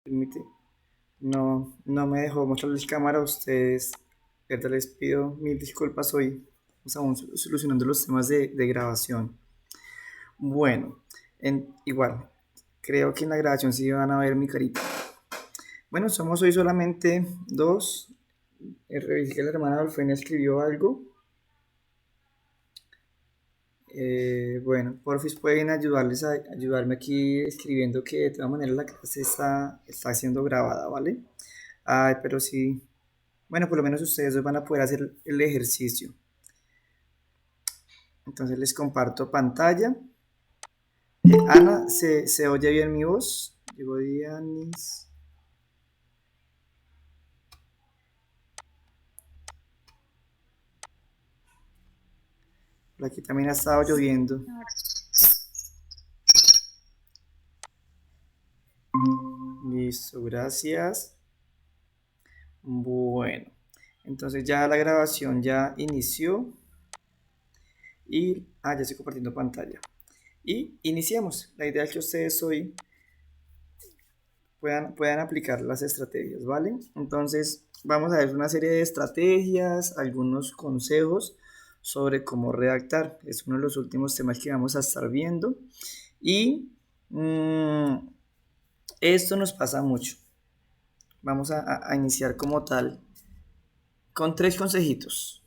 Permite. No, no me dejó mostrarles cámara a ustedes. De verdad les pido mil disculpas hoy. Estamos aún solucionando los temas de grabación. Bueno, igual, creo que en la grabación sí van a ver mi carita. Bueno, somos hoy solamente dos. Revisé que la hermana Dolfenia escribió algo. Bueno, porfis pueden ayudarme aquí escribiendo que de todas maneras la clase está siendo grabada, ¿vale? Ay, pero sí. Bueno, por lo menos ustedes dos van a poder hacer el ejercicio. Entonces les comparto pantalla. Ana, ¿se oye bien mi voz? Digo, Dianis. Por aquí también ha estado lloviendo. Listo, gracias. Bueno, entonces ya la grabación ya inició. Ya estoy compartiendo pantalla. Y iniciamos. La idea es que ustedes hoy puedan aplicar las estrategias, ¿vale? Entonces, vamos a ver una serie de estrategias, algunos consejos sobre cómo redactar. Es uno de los últimos temas que vamos a estar viendo. Y esto nos pasa mucho. Vamos a iniciar como tal con tres consejitos.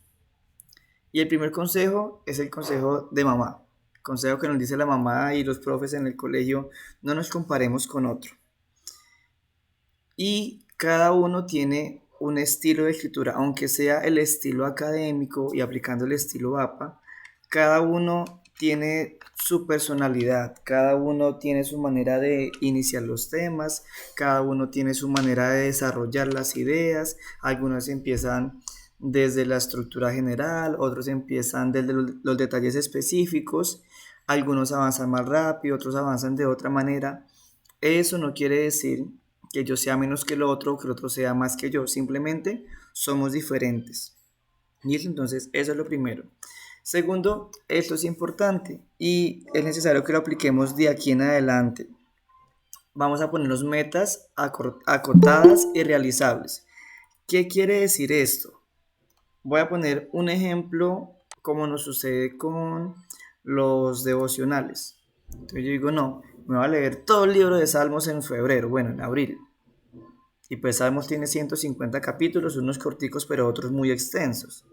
Y el primer consejo es el consejo de mamá. Consejo que nos dice la mamá y los profes en el colegio: no nos comparemos con otro. Y cada uno tiene un estilo de escritura, aunque sea el estilo académico y aplicando el estilo APA, cada uno tiene su personalidad, cada uno tiene su manera de iniciar los temas, cada uno tiene su manera de desarrollar las ideas. Algunos empiezan desde la estructura general, otros empiezan desde los detalles específicos, algunos avanzan más rápido, otros avanzan de otra manera. Eso no quiere decir que yo sea menos que el otro, que el otro sea más que yo, simplemente somos diferentes. Y eso, entonces, eso es lo primero. Segundo, esto es importante y es necesario que lo apliquemos de aquí en adelante. Vamos a ponernos metas acotadas y realizables. ¿Qué quiere decir esto? Voy a poner un ejemplo como nos sucede con los devocionales. Entonces yo digo, no, me voy a leer todo el libro de Salmos en febrero, bueno, en abril. Y pues Salmos tiene 150 capítulos, unos corticos, pero otros muy extensos.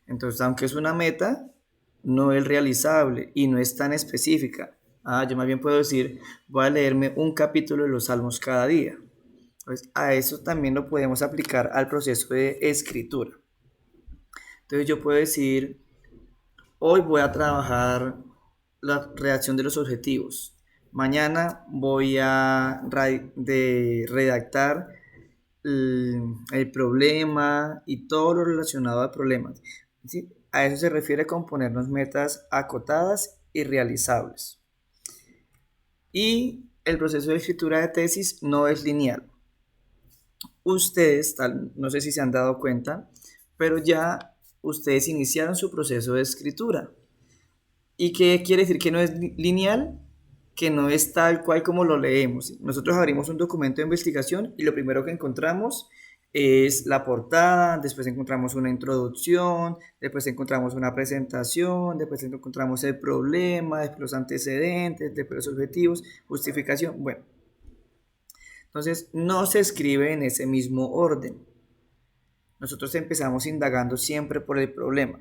Entonces, aunque es una meta, no es realizable y no es tan específica. Yo más bien puedo decir, voy a leerme un capítulo de los Salmos cada día. Pues a eso también lo podemos aplicar al proceso de escritura. Entonces yo puedo decir, hoy voy a trabajar la redacción de los objetivos. Mañana voy a redactar el problema y todo lo relacionado al problema. ¿Sí? A eso se refiere con ponernos metas acotadas y realizables. Y el proceso de escritura de tesis no es lineal. Ustedes, no sé si se han dado cuenta, pero ya ustedes iniciaron su proceso de escritura. ¿Y qué quiere decir que no es lineal? Que no es tal cual como lo leemos. Nosotros abrimos un documento de investigación y lo primero que encontramos es la portada, después encontramos una introducción, después encontramos una presentación, después encontramos el problema, después los antecedentes, después los objetivos, justificación. Bueno, entonces no se escribe en ese mismo orden. Nosotros empezamos indagando siempre por el problema.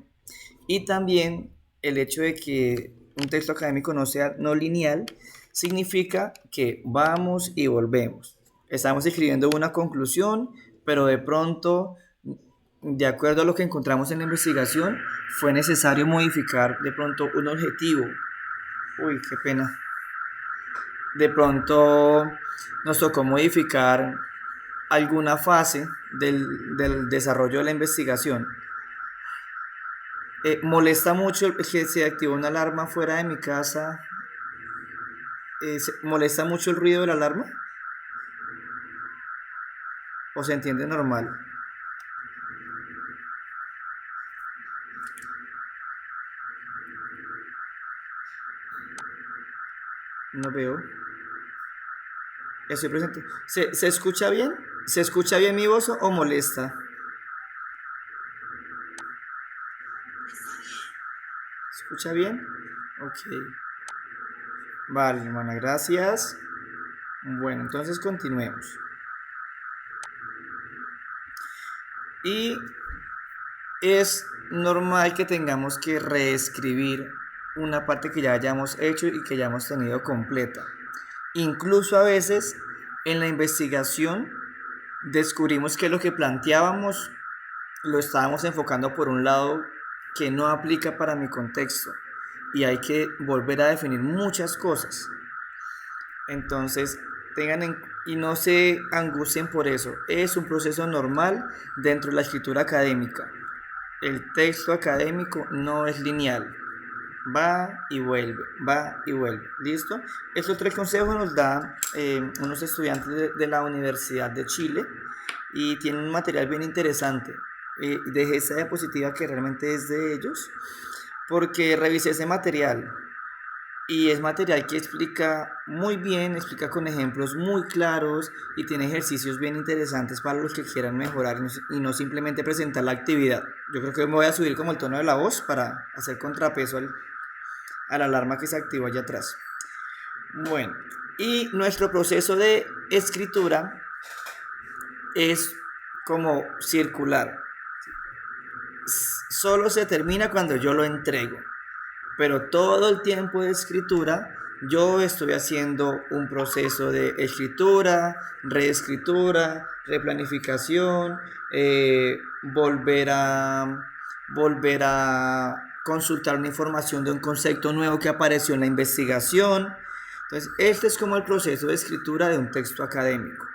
Y también el hecho de que un texto académico no sea no lineal significa que vamos y volvemos. Estamos escribiendo una conclusión, pero de pronto, de acuerdo a lo que encontramos en la investigación, fue necesario modificar de pronto un objetivo. Uy, qué pena. De pronto nos tocó modificar alguna fase del desarrollo de la investigación. Molesta mucho que se activó una alarma fuera de mi casa. ¿Molesta mucho el ruido de la alarma? ¿O se entiende normal? No veo. Estoy presente. ¿Se escucha bien? ¿Se escucha bien mi voz o molesta? ¿Se escucha bien? Ok. Vale, hermana, gracias. Bueno, entonces continuemos. Y es normal que tengamos que reescribir una parte que ya hayamos hecho y que ya hemos tenido completa. Incluso a veces en la investigación descubrimos que lo que planteábamos lo estábamos enfocando por un lado que no aplica para mi contexto y hay que volver a definir muchas cosas. Entonces, y no se angustien por eso. Es un proceso normal dentro de la escritura académica. El texto académico no es lineal. Va y vuelve, va y vuelve. ¿Listo? Estos tres consejos nos dan unos estudiantes de la Universidad de Chile y tienen un material bien interesante. Dejé esa diapositiva que realmente es de ellos porque revisé ese material y es material que explica muy bien, explica con ejemplos muy claros y tiene ejercicios bien interesantes para los que quieran mejorar y no simplemente presentar la actividad. Yo creo que me voy a subir como el tono de la voz para hacer contrapeso a la alarma que se activó allá atrás. Bueno, y nuestro proceso de escritura es como circular. Solo se termina cuando yo lo entrego. Pero todo el tiempo de escritura yo estoy haciendo un proceso de escritura, reescritura, replanificación, volver a consultar una información de un concepto nuevo que apareció en la investigación. Entonces, este es como el proceso de escritura de un texto académico.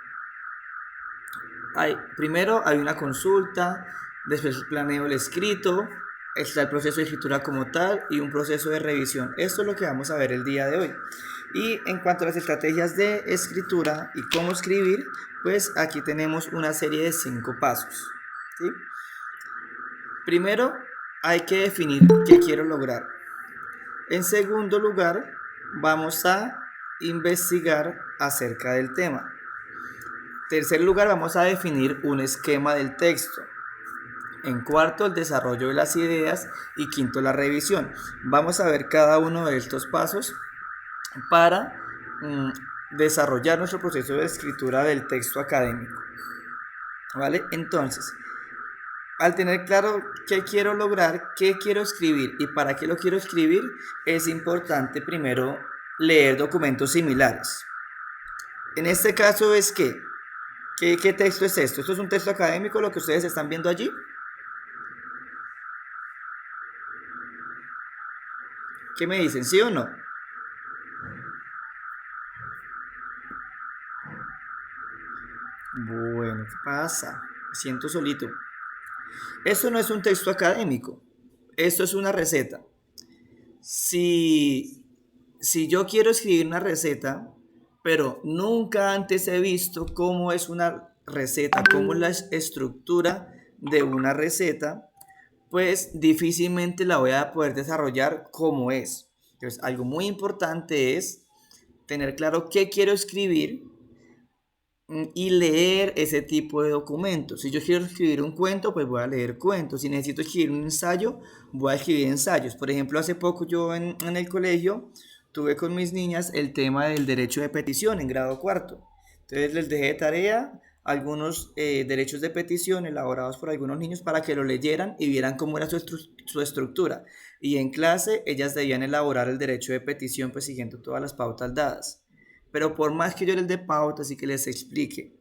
Primero hay una consulta, después planeo el escrito, está el proceso de escritura como tal y un proceso de revisión. Esto es lo que vamos a ver el día de hoy. Y en cuanto a las estrategias de escritura y cómo escribir, pues aquí tenemos una serie de 5 pasos. ¿Sí? Primero, hay que definir qué quiero lograr. En segundo lugar, vamos a investigar acerca del tema. En tercer lugar, vamos a definir un esquema del texto. En cuarto, el desarrollo de las ideas. Y quinto, la revisión. Vamos a ver cada uno de estos pasos para desarrollar nuestro proceso de escritura del texto académico. ¿Vale? Entonces, al tener claro qué quiero lograr, qué quiero escribir y para qué lo quiero escribir, es importante primero leer documentos similares. En este caso es ¿qué texto es esto? ¿Esto es un texto académico, lo que ustedes están viendo allí? ¿Qué me dicen? ¿Sí o no? Bueno, ¿qué pasa? Me siento solito. Esto no es un texto académico. Esto es una receta. Si, si yo quiero escribir una receta, pero nunca antes he visto cómo es una receta, cómo es la estructura de una receta, pues difícilmente la voy a poder desarrollar como es. Entonces, algo muy importante es tener claro qué quiero escribir y leer ese tipo de documentos. Si yo quiero escribir un cuento, pues voy a leer cuentos. Si necesito escribir un ensayo, voy a escribir ensayos. Por ejemplo, hace poco yo en el colegio tuve con mis niñas el tema del derecho de petición en grado cuarto. Entonces les dejé de tarea algunos derechos de petición elaborados por algunos niños para que lo leyeran y vieran cómo era su estructura. Y en clase ellas debían elaborar el derecho de petición pues siguiendo todas las pautas dadas. Pero por más que yo les dé pautas y que les explique,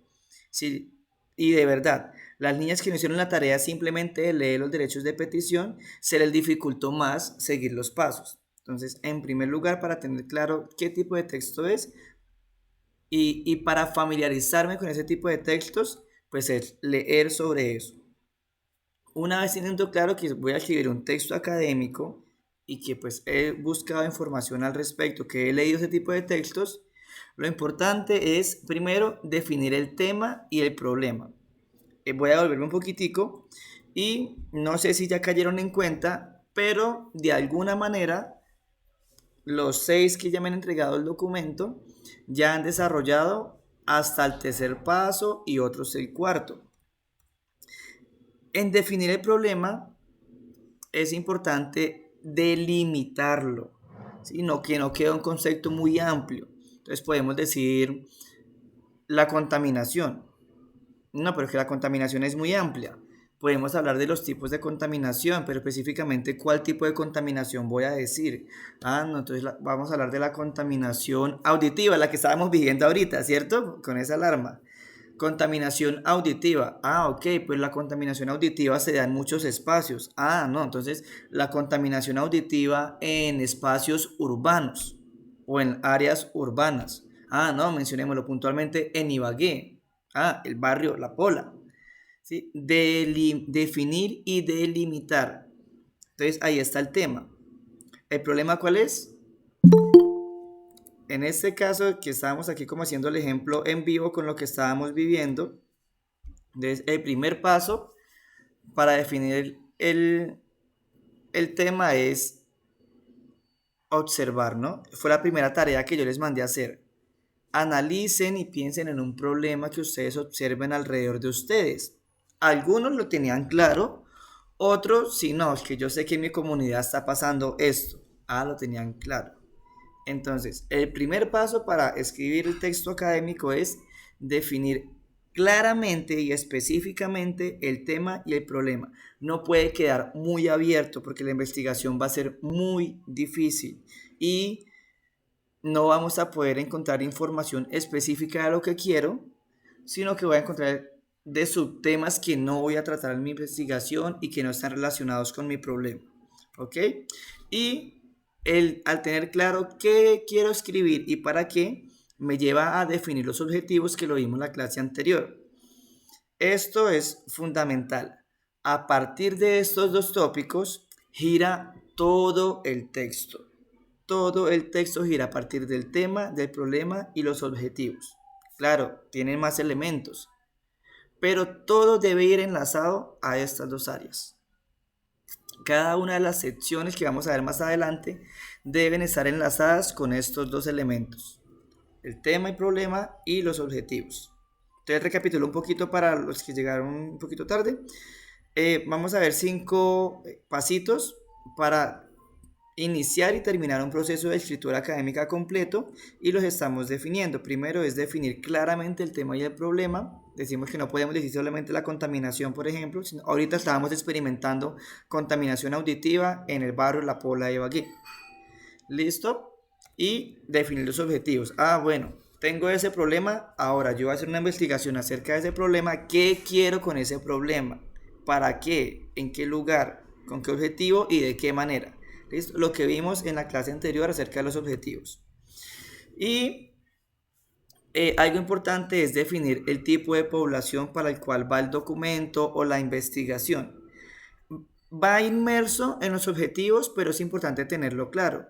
sí, y de verdad, las niñas que no hicieron la tarea simplemente de leer los derechos de petición, se les dificultó más seguir los pasos. Entonces, en primer lugar, para tener claro qué tipo de texto es y para familiarizarme con ese tipo de textos, pues es leer sobre eso. Una vez teniendo claro que voy a escribir un texto académico y que pues he buscado información al respecto, que he leído ese tipo de textos, lo importante es primero definir el tema y el problema. Voy a volverme un poquitico y no sé si ya cayeron en cuenta, pero de alguna manera los 6 que ya me han entregado el documento ya han desarrollado hasta el tercer paso y otros el cuarto. En definir el problema es importante delimitarlo, ¿sí? Que no quede un concepto muy amplio. Entonces podemos decir la contaminación. No, pero es que la contaminación es muy amplia. Podemos hablar de los tipos de contaminación, pero específicamente cuál tipo de contaminación voy a decir. No, entonces vamos a hablar de la contaminación auditiva, la que estábamos viviendo ahorita, ¿cierto? Con esa alarma. Contaminación auditiva. Ok, pues la contaminación auditiva se da en muchos espacios. No, entonces la contaminación auditiva en espacios urbanos o en áreas urbanas. No, mencionémoslo puntualmente en Ibagué. El barrio La Pola. ¿Sí? Definir y delimitar. Entonces ahí está el tema. ¿El problema cuál es? En este caso que estábamos aquí como haciendo el ejemplo en vivo con lo que estábamos viviendo, entonces el primer paso para definir el tema es observar, ¿no? Fue la primera tarea que yo les mandé a hacer. Analicen y piensen en un problema que ustedes observen alrededor de ustedes. Algunos lo tenían claro, otros sí, no, es que yo sé que en mi comunidad está pasando esto. Lo tenían claro. Entonces, el primer paso para escribir el texto académico es definir claramente y específicamente el tema y el problema. No puede quedar muy abierto porque la investigación va a ser muy difícil y no vamos a poder encontrar información específica de lo que quiero, sino que voy a encontrar de subtemas que no voy a tratar en mi investigación y que no están relacionados con mi problema. ¿Ok? Y al tener claro qué quiero escribir y para qué, me lleva a definir los objetivos que lo vimos en la clase anterior. Esto es fundamental. A partir de estos dos tópicos, gira todo el texto. Todo el texto gira a partir del tema, del problema y los objetivos. Claro, tienen más elementos, pero todo debe ir enlazado a estas dos áreas. Cada una de las secciones que vamos a ver más adelante deben estar enlazadas con estos dos elementos, el tema y problema y los objetivos. Entonces recapitulo un poquito para los que llegaron un poquito tarde. Vamos a ver 5 pasitos para iniciar y terminar un proceso de escritura académica completo y los estamos definiendo. Primero es definir claramente el tema y el problema. Decimos que no podemos decir solamente la contaminación, por ejemplo. Ahorita estábamos experimentando contaminación auditiva en el barrio La Pola de Ibagué. ¿Listo? Y definir los objetivos. Bueno, tengo ese problema. Ahora yo voy a hacer una investigación acerca de ese problema. ¿Qué quiero con ese problema? ¿Para qué? ¿En qué lugar? ¿Con qué objetivo? ¿Y de qué manera? ¿Listo? Lo que vimos en la clase anterior acerca de los objetivos. Y algo importante es definir el tipo de población para el cual va el documento o la investigación. Va inmerso en los objetivos, pero es importante tenerlo claro.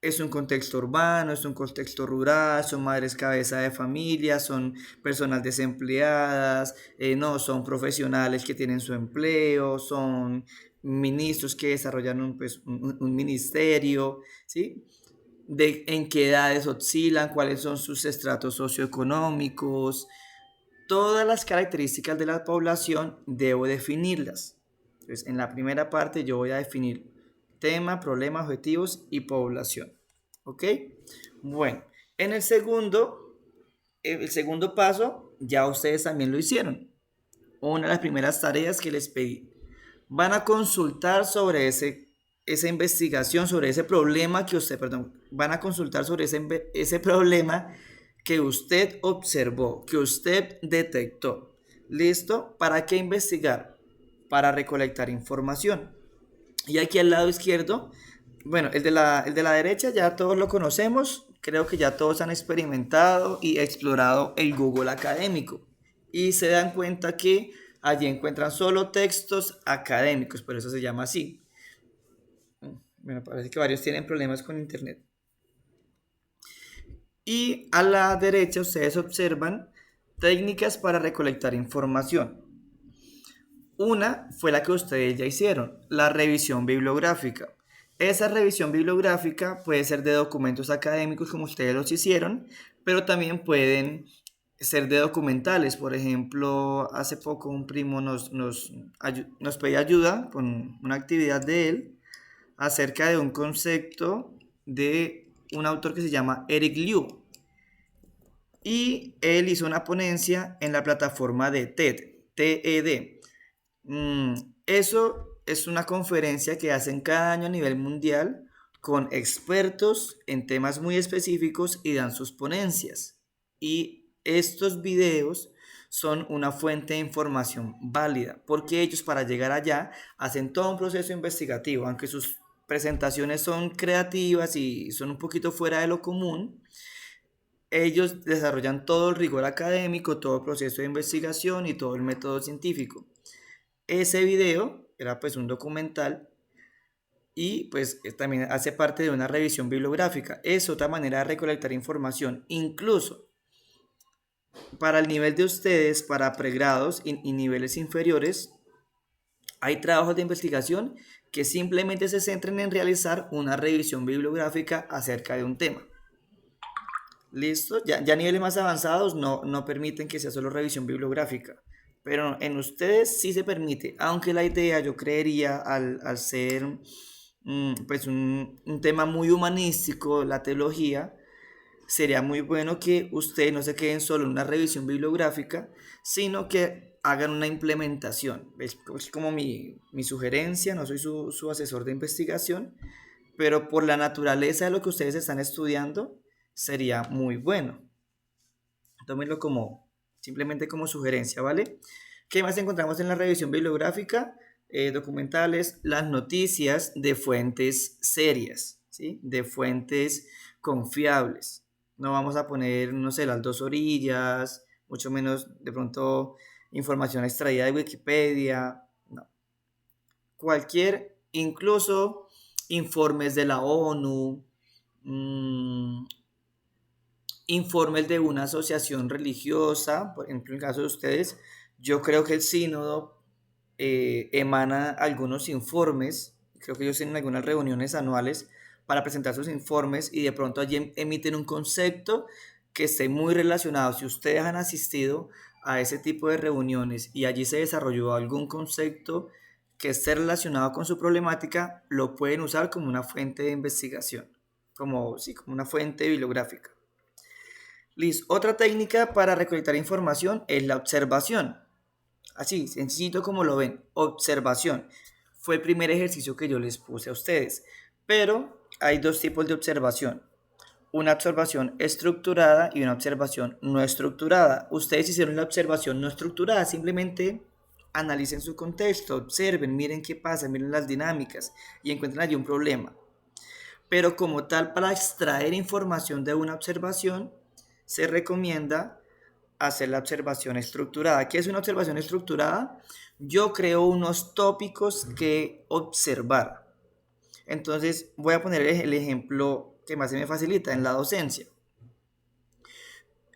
Es un contexto urbano, es un contexto rural, son madres cabeza de familia, son personas desempleadas, no, son profesionales que tienen su empleo, son ministros que desarrollan un ministerio, ¿sí? En qué edades oscilan, cuáles son sus estratos socioeconómicos, todas las características de la población debo definirlas. Entonces, en la primera parte yo voy a definir tema, problema, objetivos y población. ¿Ok? Bueno, en el segundo paso ya ustedes también lo hicieron. Una de las primeras tareas que les pedí. Van a consultar sobre esa investigación, sobre ese problema que usted, van a consultar sobre ese problema que usted observó, que usted detectó. ¿Listo? ¿Para qué investigar? Para recolectar información. Y aquí al lado izquierdo, bueno, el de la derecha ya todos lo conocemos, creo que ya todos han experimentado y explorado el Google académico y se dan cuenta que allí encuentran solo textos académicos, por eso se llama así. Bueno, parece que varios tienen problemas con internet. Y a la derecha ustedes observan técnicas para recolectar información. Una fue la que ustedes ya hicieron, la revisión bibliográfica. Esa revisión bibliográfica puede ser de documentos académicos como ustedes los hicieron, pero también pueden ser de documentales. Por ejemplo, hace poco un primo nos pedía ayuda con una actividad de él acerca de un concepto de un autor que se llama Eric Liu. Y él hizo una ponencia en la plataforma de TED, TED. Mm, Eso es una conferencia que hacen cada año a nivel mundial con expertos en temas muy específicos y dan sus ponencias. Y estos videos son una fuente de información válida, porque ellos para llegar allá hacen todo un proceso investigativo, aunque sus presentaciones son creativas y son un poquito fuera de lo común. Ellos desarrollan todo el rigor académico, todo el proceso de investigación y todo el método científico. Ese video era pues un documental y pues también hace parte de una revisión bibliográfica. Es otra manera de recolectar información. Incluso para el nivel de ustedes, para pregrados y niveles inferiores, hay trabajos de investigación que simplemente se centran en realizar una revisión bibliográfica acerca de un tema. ¿Listo? Ya niveles más avanzados no permiten que sea solo revisión bibliográfica. Pero en ustedes sí se permite, aunque la idea yo creería al ser pues un tema muy humanístico, la teología, sería muy bueno que ustedes no se queden solo en una revisión bibliográfica, sino que hagan una implementación. Es como mi sugerencia, no soy su asesor de investigación, pero por la naturaleza de lo que ustedes están estudiando, sería muy bueno. Tómenlo como simplemente como sugerencia, ¿vale? ¿Qué más encontramos en la revisión bibliográfica? Documentales, las noticias de fuentes serias, ¿sí? De fuentes confiables. No vamos a poner, no sé, las dos orillas, mucho menos de pronto información extraída de Wikipedia. No. Cualquier, incluso informes de la ONU, mmm, informes de una asociación religiosa, por ejemplo, en el caso de ustedes, yo creo que el sínodo emana algunos informes, creo que ellos tienen algunas reuniones anuales para presentar sus informes y de pronto allí emiten un concepto que esté muy relacionado. Si ustedes han asistido a ese tipo de reuniones y allí se desarrolló algún concepto que esté relacionado con su problemática, lo pueden usar como una fuente de investigación, como, sí, como una fuente bibliográfica. Liz, otra técnica para recolectar información es la observación. Así, sencillito como lo ven, observación. Fue el primer ejercicio que yo les puse a ustedes. Pero hay dos tipos de observación. Una observación estructurada y una observación no estructurada. Ustedes hicieron la observación no estructurada, simplemente analicen su contexto, observen, miren qué pasa, miren las dinámicas y encuentran allí un problema. Pero como tal, para extraer información de una observación, se recomienda hacer la observación estructurada. ¿Qué es una observación estructurada? Yo creo unos tópicos que observar. Entonces voy a poner el ejemplo que más se me facilita en la docencia.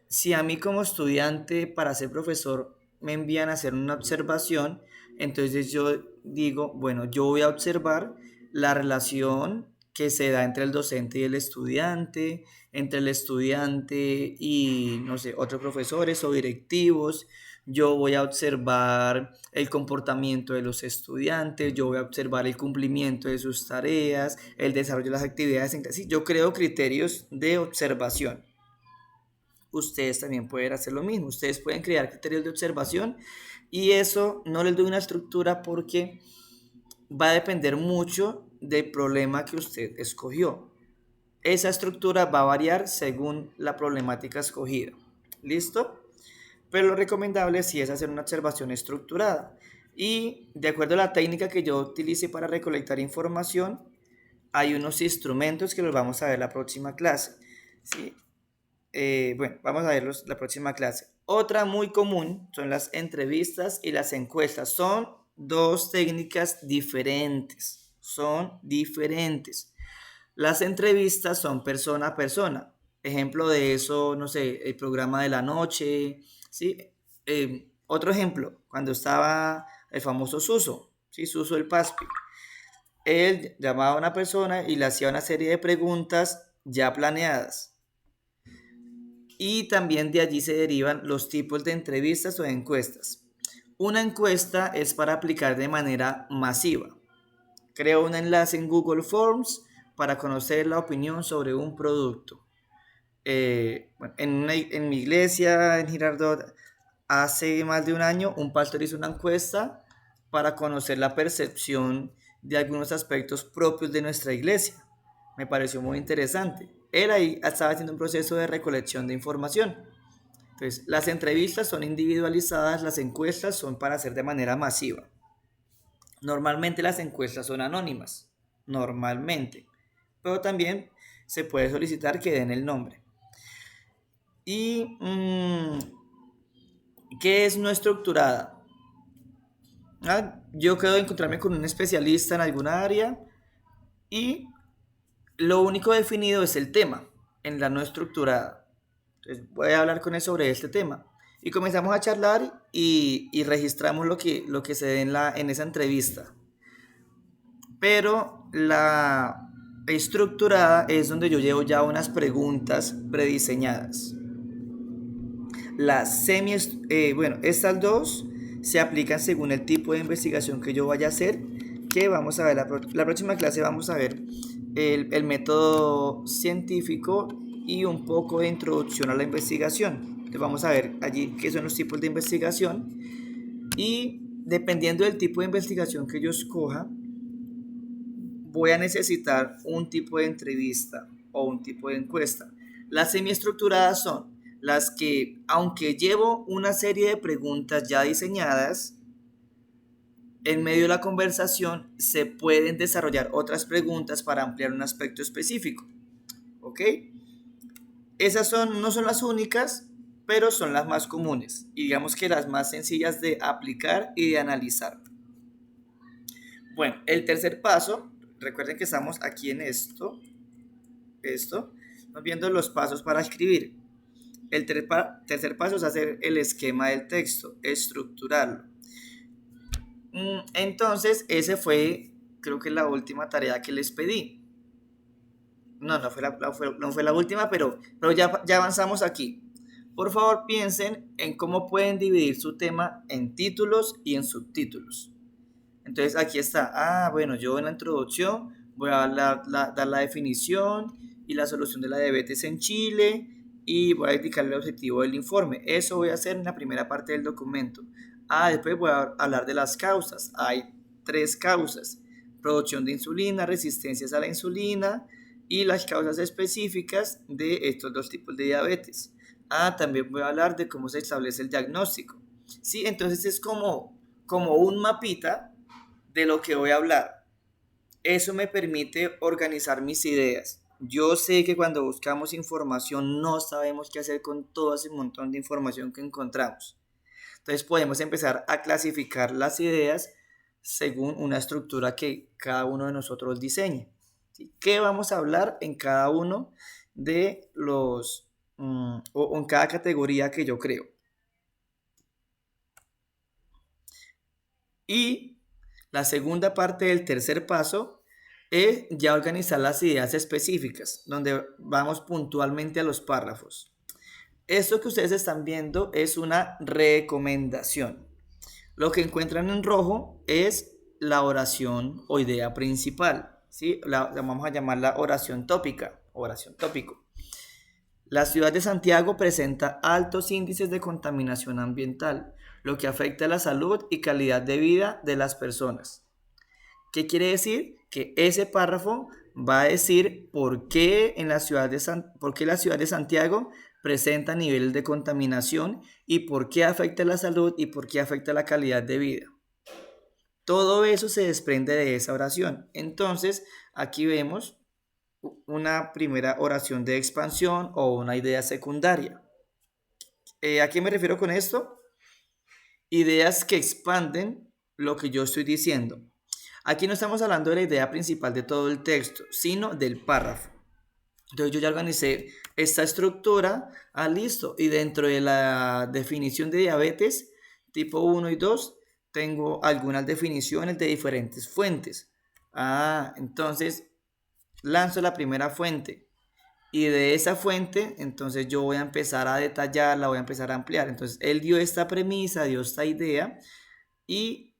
Si a mí como estudiante para ser profesor me envían a hacer una observación, entonces yo digo, bueno, yo voy a observar la relación que se da entre el docente y el estudiante, entre el estudiante y, no sé, otros profesores o directivos. Yo voy a observar el comportamiento de los estudiantes, yo voy a observar el cumplimiento de sus tareas, el desarrollo de las actividades en clase. Yo creo criterios de observación. Ustedes también pueden hacer lo mismo. Ustedes pueden crear criterios de observación y eso no les doy una estructura porque va a depender mucho del problema que usted escogió. Esa estructura va a variar según la problemática escogida. ¿Listo? Pero lo recomendable sí es hacer una observación estructurada. Y de acuerdo a la técnica que yo utilice para recolectar información, hay unos instrumentos que los vamos a ver la próxima clase. ¿Sí? Bueno, vamos a verlos la próxima clase. Otra muy común son las entrevistas y las encuestas. Son dos técnicas diferentes. Son diferentes. Las entrevistas son persona a persona. Ejemplo de eso, no sé, el programa de la noche, ¿sí? Otro ejemplo, cuando estaba el famoso Suso, ¿sí? Suso el Paspi. Él llamaba a una persona y le hacía una serie de preguntas ya planeadas. Y también de allí se derivan los tipos de entrevistas o de encuestas. Una encuesta es para aplicar de manera masiva. Creo un enlace en Google Forms para conocer la opinión sobre un producto. Bueno, en mi iglesia, en Girardot, hace más de un año, un pastor hizo una encuesta para conocer la percepción de algunos aspectos propios de nuestra iglesia. Me pareció muy interesante. Él ahí estaba haciendo un proceso de recolección de información. Entonces, las entrevistas son individualizadas, las encuestas son para hacer de manera masiva. Normalmente las encuestas son anónimas, normalmente, pero también se puede solicitar que den el nombre. ¿Y qué es no estructurada? Yo creo encontrarme con un especialista en alguna área y lo único definido es el tema en la no estructurada. Entonces voy a hablar con él sobre este tema. Y comenzamos a charlar y registramos lo que se dé en esa entrevista. Pero la estructurada es donde yo llevo ya unas preguntas prediseñadas. Bueno, estas dos se aplican según el tipo de investigación que yo vaya a hacer, que vamos a ver, la próxima clase vamos a ver el método científico y un poco de introducción a la investigación. Entonces vamos a ver allí qué son los tipos de investigación y dependiendo del tipo de investigación que yo escoja, voy a necesitar un tipo de entrevista o un tipo de encuesta. Las semiestructuradas son las que, aunque llevo una serie de preguntas ya diseñadas, en medio de la conversación se pueden desarrollar otras preguntas para ampliar un aspecto específico. ¿Ok? Esas no son las únicas, pero son las más comunes y digamos que las más sencillas de aplicar y de analizar. Bueno, el tercer paso, recuerden que estamos aquí en esto, estamos viendo los pasos para escribir. El tercer paso es hacer el esquema del texto, estructurarlo. Entonces, ese fue, creo que la última tarea que les pedí. No fue la última, pero ya avanzamos aquí. Por favor, piensen en cómo pueden dividir su tema en títulos y en subtítulos. Entonces, aquí está. Bueno, yo en la introducción voy a dar la definición y la solución de la diabetes en Chile y voy a indicar el objetivo del informe. Eso voy a hacer en la primera parte del documento. Después voy a hablar de las causas. Hay 3 causas: producción de insulina, resistencias a la insulina y las causas específicas de estos 2 tipos de diabetes. También voy a hablar de cómo se establece el diagnóstico. Sí, entonces es como un mapita de lo que voy a hablar. Eso me permite organizar mis ideas. Yo sé que cuando buscamos información no sabemos qué hacer con todo ese montón de información que encontramos. Entonces podemos empezar a clasificar las ideas según una estructura que cada uno de nosotros diseñe. ¿Sí? ¿Qué vamos a hablar en cada uno de o en cada categoría que yo creo? Y la segunda parte del tercer paso es ya organizar las ideas específicas, donde vamos puntualmente a los párrafos. Esto que ustedes están viendo es una recomendación. Lo que encuentran en rojo es la oración o idea principal, ¿sí? Vamos a llamarla oración tópica, oración tópico. La ciudad de Santiago presenta altos índices de contaminación ambiental, lo que afecta la salud y calidad de vida de las personas. ¿Qué quiere decir? Que ese párrafo va a decir por qué la ciudad de Santiago presenta niveles de contaminación y por qué afecta la salud y por qué afecta la calidad de vida. Todo eso se desprende de esa oración. Entonces, aquí vemos una primera oración de expansión o una idea secundaria. ¿A qué me refiero con esto? Ideas que expanden lo que yo estoy diciendo. Aquí no estamos hablando de la idea principal de todo el texto, sino del párrafo. Entonces yo ya organicé esta estructura, listo. Y dentro de la definición de diabetes tipo 1 y 2, tengo algunas definiciones de diferentes fuentes. Entonces lanzo la primera fuente. Y de esa fuente, entonces yo voy a empezar a detallarla, voy a empezar a ampliar. Entonces, él dio esta premisa, dio esta idea. ¿Y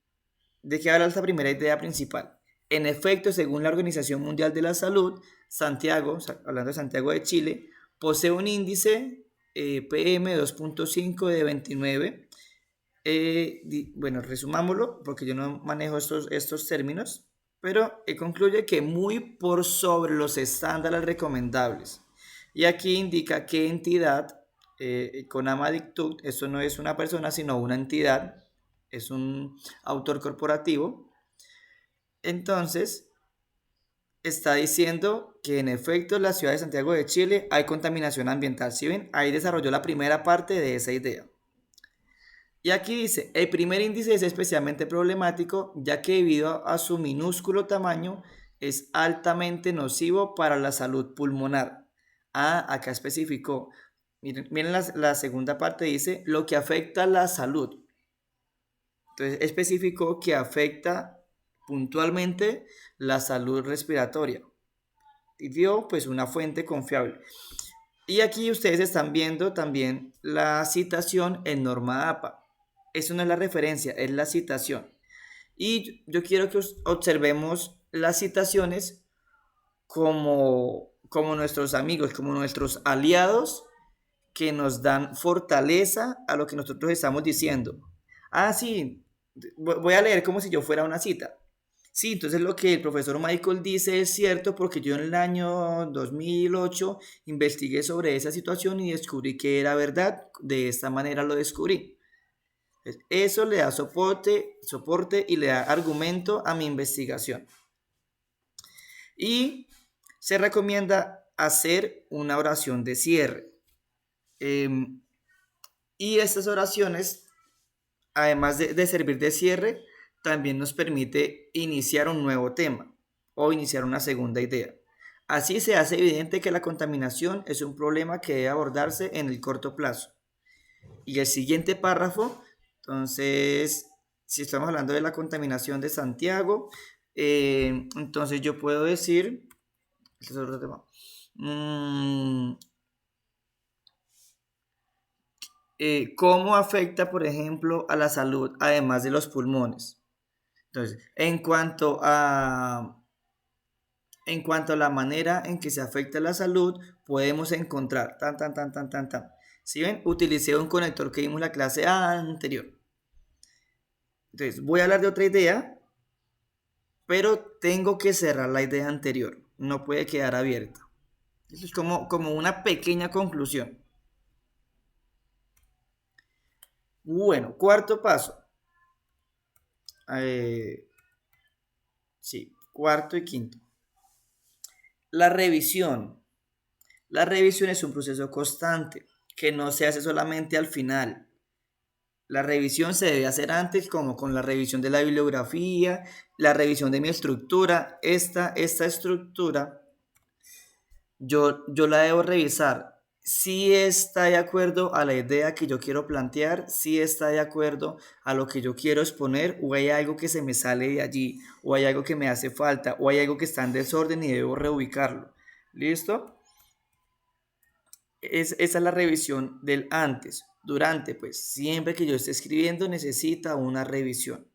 de qué habla esta primera idea principal? En efecto, según la Organización Mundial de la Salud, Santiago, hablando de Santiago de Chile, posee un índice PM 2.5 de 29. Bueno, resumámoslo, porque yo no manejo estos términos, pero concluye que muy por sobre los estándares recomendables. Y aquí indica qué entidad, con Amadictud, esto no es una persona, sino una entidad, es un autor corporativo. Entonces, está diciendo que en efecto en la ciudad de Santiago de Chile hay contaminación ambiental. ¿Sí ven? Ahí desarrolló la primera parte de esa idea. Y aquí dice, el primer índice es especialmente problemático ya que debido a su minúsculo tamaño es altamente nocivo para la salud pulmonar. Ah, acá especificó. Miren la segunda parte dice, lo que afecta a la salud. Entonces especificó que afecta puntualmente la salud respiratoria. Y dio pues una fuente confiable. Y aquí ustedes están viendo también la citación en norma APA. Eso no es la referencia, es la citación. Y yo quiero que observemos las citaciones como nuestros amigos, como nuestros aliados que nos dan fortaleza a lo que nosotros estamos diciendo. Ah, sí, voy a leer como si yo fuera una cita. Sí, entonces lo que el profesor Michael dice es cierto porque yo en el año 2008 investigué sobre esa situación y descubrí que era verdad. De esta manera lo descubrí. Eso le da soporte y le da argumento a mi investigación. Y se recomienda hacer una oración de cierre. Y estas oraciones, además de servir de cierre, también nos permite iniciar un nuevo tema o iniciar una segunda idea. Así se hace evidente que la contaminación es un problema que debe abordarse en el corto plazo. Y el siguiente párrafo, entonces, si estamos hablando de la contaminación de Santiago, entonces yo puedo decir, este es otro tema, cómo afecta, por ejemplo, a la salud, además de los pulmones. Entonces, en cuanto a la manera en que se afecta la salud, podemos encontrar tan. ¿Sí ven? Utilicé un conector que vimos en la clase anterior. Entonces, voy a hablar de otra idea, pero tengo que cerrar la idea anterior. No puede quedar abierta. Eso es como una pequeña conclusión. Bueno, cuarto paso. Sí, cuarto y quinto. La revisión. La revisión es un proceso constante que no se hace solamente al final. La revisión se debe hacer antes, como con la revisión de la bibliografía, la revisión de mi estructura. Esta estructura yo la debo revisar. Si está de acuerdo a la idea que yo quiero plantear, si está de acuerdo a lo que yo quiero exponer, o hay algo que se me sale de allí, o hay algo que me hace falta, o hay algo que está en desorden y debo reubicarlo. ¿Listo? Esa es la revisión del antes. Durante, pues siempre que yo esté escribiendo necesita una revisión.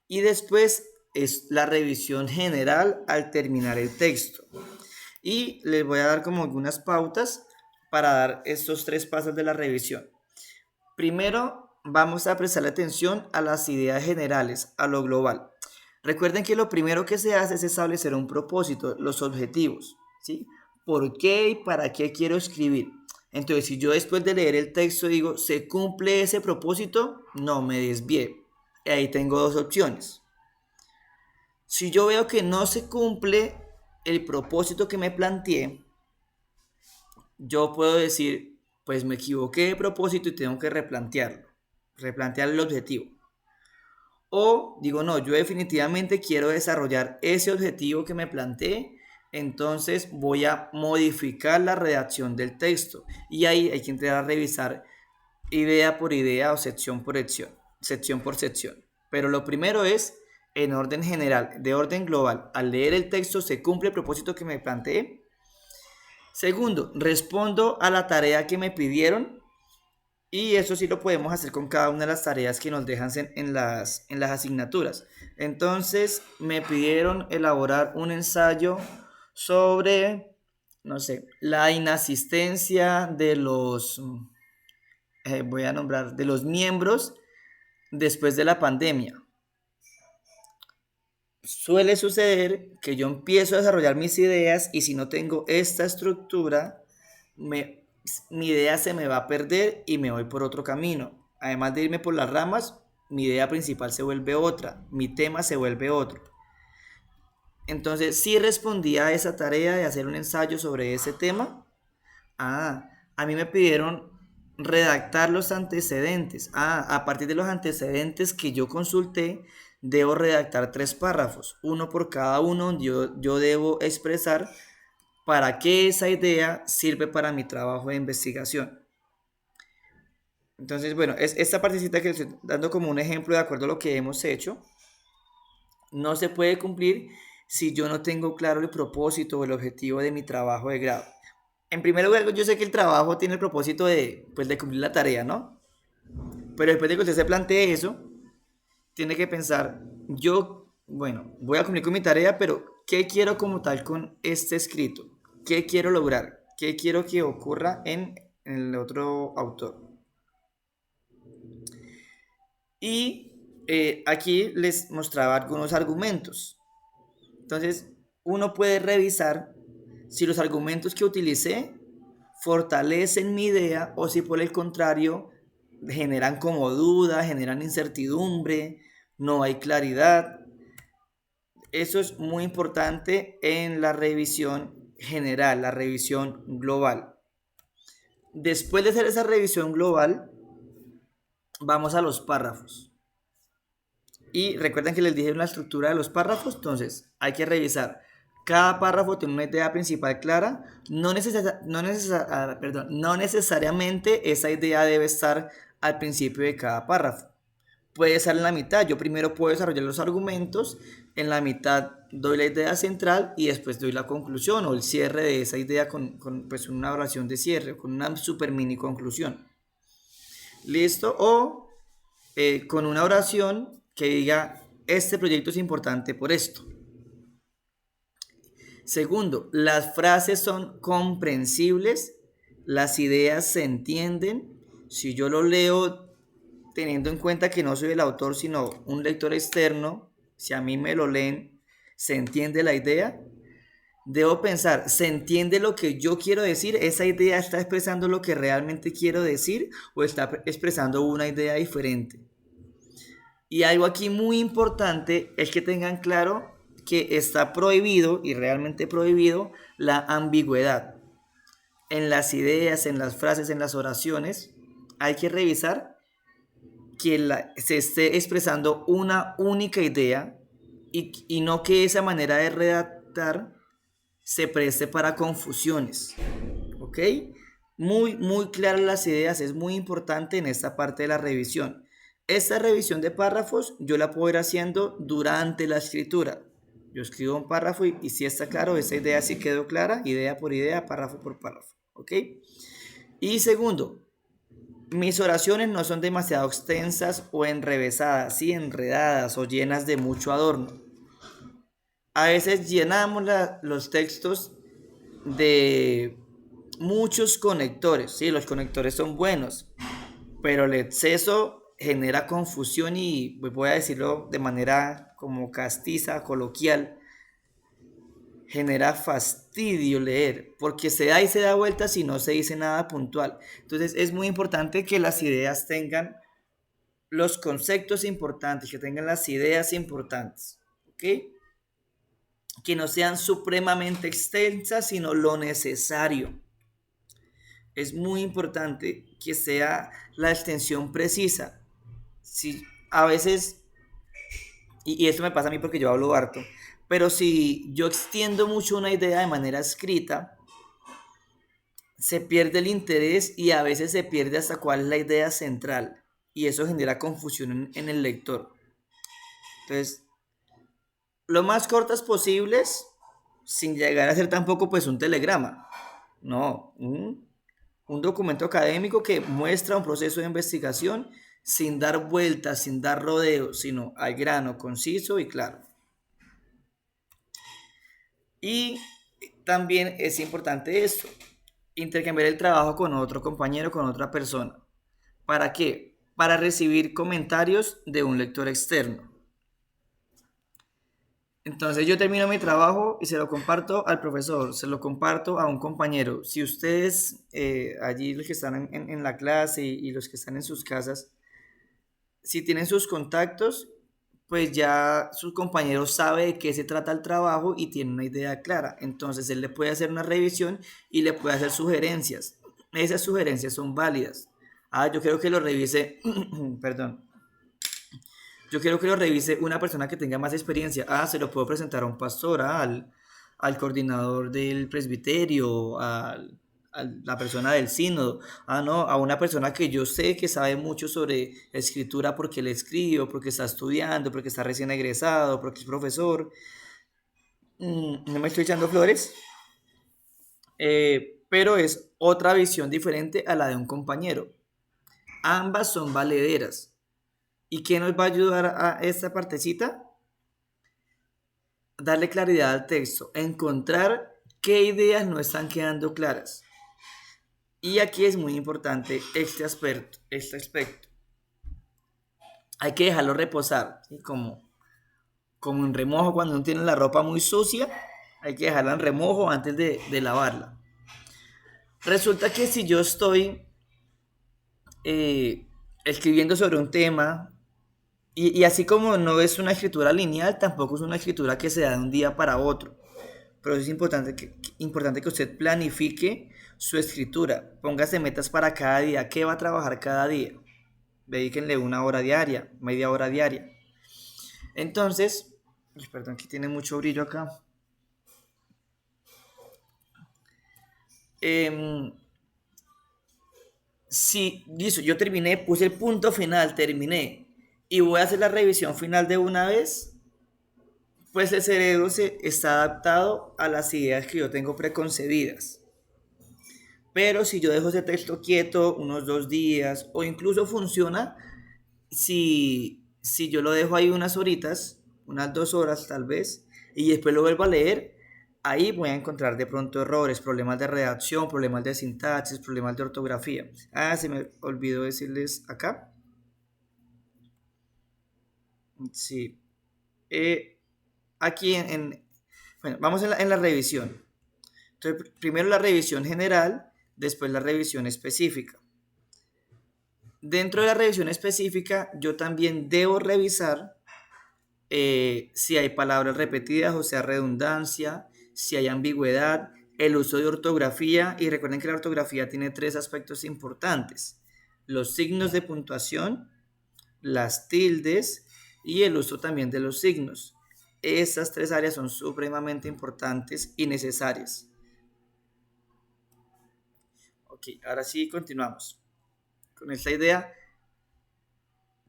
Y después es la revisión general al terminar el texto. Y les voy a dar como algunas pautas para dar estos 3 pasos de la revisión. Primero, vamos a prestar atención a las ideas generales, a lo global. Recuerden que lo primero que se hace es establecer un propósito, los objetivos, ¿sí? ¿Por qué y para qué quiero escribir? Entonces, si yo después de leer el texto digo, ¿se cumple ese propósito? No me desvíe. Ahí tengo 2 opciones. Si yo veo que no se cumple el propósito que me planteé, yo puedo decir, pues me equivoqué de propósito y tengo que replantear el objetivo. O digo, no, yo definitivamente quiero desarrollar ese objetivo que me planteé, entonces voy a modificar la redacción del texto. Y ahí hay que entrar a revisar idea por idea o sección por sección. Pero lo primero es en orden general, de orden global. Al leer el texto, ¿se cumple el propósito que me planteé? Segundo, respondo a la tarea que me pidieron y eso sí lo podemos hacer con cada una de las tareas que nos dejan en las asignaturas. Entonces, me pidieron elaborar un ensayo sobre, no sé, la inasistencia de voy a nombrar, de los miembros después de la pandemia. Suele suceder que yo empiezo a desarrollar mis ideas y si no tengo esta estructura, me, mi idea se me va a perder y me voy por otro camino. Además de irme por las ramas, mi idea principal se vuelve otra, mi tema se vuelve otro. Entonces, sí respondí a esa tarea de hacer un ensayo sobre ese tema. A mí me pidieron redactar los antecedentes. A partir de los antecedentes que yo consulté, debo redactar 3 párrafos, uno por cada uno, donde yo debo expresar para qué esa idea sirve para mi trabajo de investigación. Entonces, bueno, esta partecita que les estoy dando como un ejemplo de acuerdo a lo que hemos hecho, no se puede cumplir si yo no tengo claro el propósito o el objetivo de mi trabajo de grado. En primer lugar, yo sé que el trabajo tiene el propósito de, pues, de cumplir la tarea, ¿no? Pero después de que usted se plantee eso, tiene que pensar, yo, bueno, voy a cumplir con mi tarea, pero ¿qué quiero como tal con este escrito? ¿Qué quiero lograr? ¿Qué quiero que ocurra en el otro autor? Y aquí les mostraba algunos argumentos. Entonces, uno puede revisar si los argumentos que utilicé fortalecen mi idea o si por el contrario generan como duda, generan incertidumbre, no hay claridad. Eso es muy importante en la revisión general, la revisión global. Después de hacer esa revisión global, vamos a los párrafos. Y recuerden que les dije la estructura de los párrafos, entonces hay que revisar. Cada párrafo tiene una idea principal clara. No necesariamente esa idea debe estar al principio de cada párrafo. Puede estar en la mitad. Yo primero puedo desarrollar los argumentos, en la mitad doy la idea central y después doy la conclusión o el cierre de esa idea con pues una oración de cierre, con una super mini conclusión. ¿Listo? O con una oración que diga, este proyecto es importante por esto. Segundo, las frases son comprensibles, las ideas se entienden. Si yo lo leo teniendo en cuenta que no soy el autor, sino un lector externo, si a mí me lo leen, ¿se entiende la idea? Debo pensar, ¿se entiende lo que yo quiero decir? ¿Esa idea está expresando lo que realmente quiero decir o está expresando una idea diferente? Y algo aquí muy importante es que tengan claro que está prohibido y realmente prohibido la ambigüedad. En las ideas, en las frases, en las oraciones, hay que revisar que se esté expresando una única idea y no que esa manera de redactar se preste para confusiones. ¿Ok? Muy, muy claras las ideas, es muy importante en esta parte de la revisión. Esta revisión de párrafos yo la puedo ir haciendo durante la escritura. Yo escribo un párrafo y si está claro, esa idea sí quedó clara, idea por idea, párrafo por párrafo. ¿Ok? Y segundo, mis oraciones no son demasiado extensas o enrevesadas, ¿sí? Enredadas o llenas de mucho adorno. A veces llenamos los textos de muchos conectores, ¿sí? Los conectores son buenos, pero el exceso genera confusión y voy a decirlo de manera como castiza, coloquial, genera fastidio leer, porque se da y se da vueltas y no se dice nada puntual. Entonces es muy importante que las ideas tengan los conceptos importantes, que tengan las ideas importantes, ¿ok? Que no sean supremamente extensas, sino lo necesario. Es muy importante que sea la extensión precisa. Si a veces, y esto me pasa a mí porque yo hablo harto, pero si yo extiendo mucho una idea de manera escrita, se pierde el interés y a veces se pierde hasta cuál es la idea central. Y eso genera confusión en el lector. Entonces, lo más cortas posibles, sin llegar a ser tampoco pues un telegrama. No, un documento académico que muestra un proceso de investigación sin dar vueltas, sin dar rodeos, sino al grano, conciso y claro. Y también es importante esto, intercambiar el trabajo con otro compañero, con otra persona. ¿Para qué? Para recibir comentarios de un lector externo. Entonces yo termino mi trabajo y se lo comparto al profesor, se lo comparto a un compañero. Si ustedes, allí los que están en la clase y los que están en sus casas, si tienen sus contactos, pues ya su compañero sabe de qué se trata el trabajo y tiene una idea clara. Entonces él le puede hacer una revisión y le puede hacer sugerencias. Esas sugerencias son válidas. Ah, yo quiero que lo revise, perdón, yo quiero que lo revise una persona que tenga más experiencia. Ah, se lo puedo presentar a un pastor, al coordinador del presbiterio, a la persona del sínodo. Ah, no, a una persona que yo sé que sabe mucho sobre escritura porque le escribo, porque está estudiando, porque está recién egresado, porque es profesor. No me estoy echando flores, pero es otra visión diferente a la de un compañero. Ambas son valederas. ¿Y qué nos va a ayudar a esta partecita? Darle claridad al texto, encontrar qué ideas no están quedando claras. Y aquí es muy importante este aspecto. Hay que dejarlo reposar, ¿sí? Como en remojo cuando uno tiene la ropa muy sucia, hay que dejarla en remojo antes de lavarla. Resulta que si yo estoy eh, escribiendo sobre un tema, y así como no es una escritura lineal, tampoco es una escritura que se da de un día para otro. Pero es importante que usted planifique su escritura. Póngase metas para cada día. ¿Qué va a trabajar cada día? Dedíquenle una hora diaria, media hora diaria. Entonces, perdón, que tiene mucho brillo acá. Eh, si, listo, yo terminé, puse el punto final, terminé. Y voy a hacer la revisión final de una vez. Pues el cerebro se está adaptado a las ideas que yo tengo preconcebidas. Pero si yo dejo ese texto quieto unos 2 días, o incluso funciona si yo lo dejo ahí unas horitas, unas 2 horas tal vez, y después lo vuelvo a leer, ahí voy a encontrar de pronto errores, problemas de redacción, problemas de sintaxis, problemas de ortografía. Ah, se me olvidó decirles acá. Sí. Eh, aquí bueno, vamos en la revisión. Entonces, primero la revisión general, después la revisión específica. Dentro de la revisión específica, yo también debo revisar si hay palabras repetidas, o sea, redundancia, si hay ambigüedad, el uso de ortografía. Y recuerden que la ortografía tiene 3 aspectos importantes: los signos de puntuación, las tildes y el uso también de los signos. Estas 3 áreas son supremamente importantes y necesarias. Ok, ahora sí continuamos con esta idea.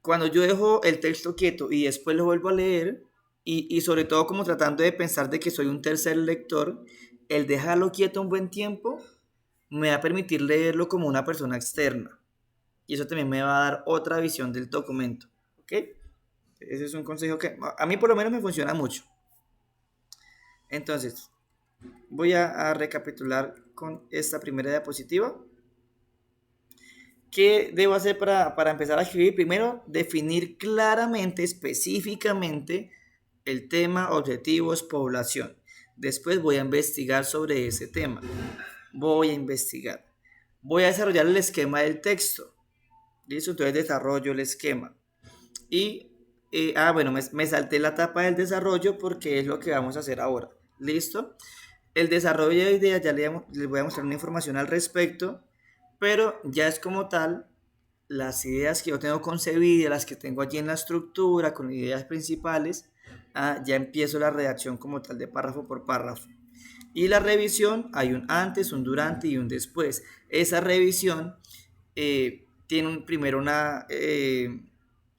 Cuando yo dejo el texto quieto y después lo vuelvo a leer, y sobre todo como tratando de pensar de que soy un tercer lector, el dejarlo quieto un buen tiempo me va a permitir leerlo como una persona externa. Y eso también me va a dar otra visión del documento. ¿Ok? Ese es un consejo que a mí por lo menos me funciona mucho. Entonces, voy a recapitular con esta primera diapositiva. ¿Qué debo hacer para empezar a escribir? Primero, definir claramente, específicamente, el tema, objetivos, población. Después voy a investigar sobre ese tema. Voy a investigar. Voy a desarrollar el esquema del texto. ¿Listo? Entonces desarrollo el esquema. Y, bueno, me salté la etapa del desarrollo porque es lo que vamos a hacer ahora. ¿Listo? El desarrollo de ideas, ya les voy a mostrar una información al respecto, pero ya es como tal las ideas que yo tengo concebidas, las que tengo allí en la estructura, con ideas principales. Ya empiezo la redacción como tal de párrafo por párrafo. Y la revisión, hay un antes, un durante y un después. Esa revisión tiene primero una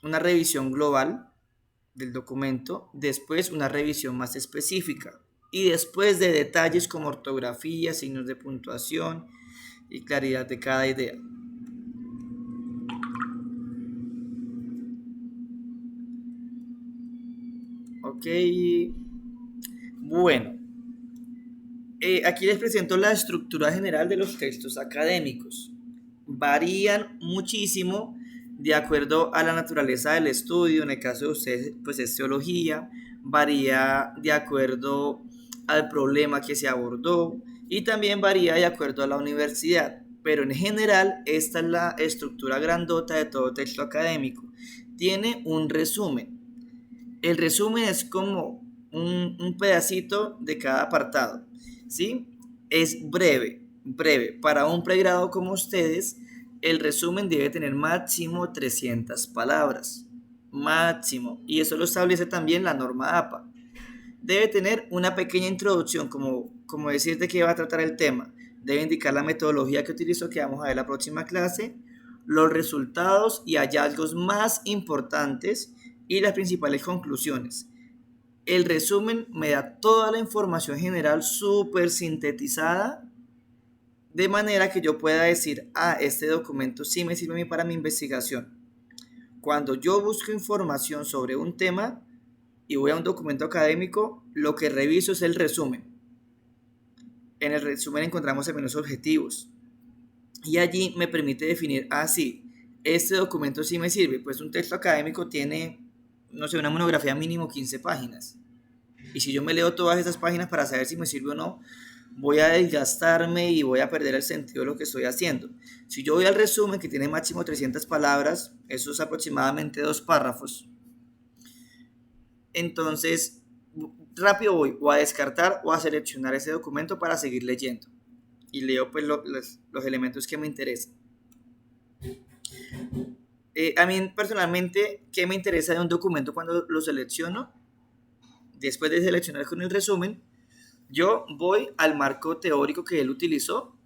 revisión global del documento, después una revisión más específica. y después de detalles como ortografía, signos de puntuación y claridad de cada idea. Ok, bueno, aquí les presento la estructura general de los textos académicos. Varían muchísimo de acuerdo a la naturaleza del estudio. En el caso de ustedes, pues es teología. Varía de acuerdo al problema que se abordó y también varía de acuerdo a la universidad. Pero en general, esta es la estructura grandota de todo texto académico. Tiene un resumen. El resumen es como un pedacito de cada apartado, ¿sí? Es breve, breve. Para un pregrado como ustedes, el resumen debe tener máximo 300 palabras, máximo. Y eso lo establece también la norma APA. Debe tener una pequeña introducción, como decir de qué va a tratar el tema. Debe indicar la metodología que utilizó, que vamos a ver la próxima clase, los resultados y hallazgos más importantes y las principales conclusiones. El resumen me da toda la información general súper sintetizada, de manera que yo pueda decir, este documento sí me sirve a mí para mi investigación. Cuando yo busco información sobre un tema y voy a un documento académico, lo que reviso es el resumen. En el resumen encontramos también los objetivos. Y allí me permite definir, sí, este documento sí me sirve. Pues un texto académico tiene, no sé, una monografía mínimo 15 páginas. Y si yo me leo todas esas páginas para saber si me sirve o no, voy a desgastarme y voy a perder el sentido de lo que estoy haciendo. Si yo voy al resumen, que tiene máximo 300 palabras, eso es aproximadamente 2 párrafos. Entonces, rápido voy o a descartar o a seleccionar ese documento para seguir leyendo. Y leo pues los elementos que me interesan. A mí personalmente, ¿qué me interesa de un documento cuando lo selecciono? Después de seleccionar con el resumen, yo voy al marco teórico que él utilizó,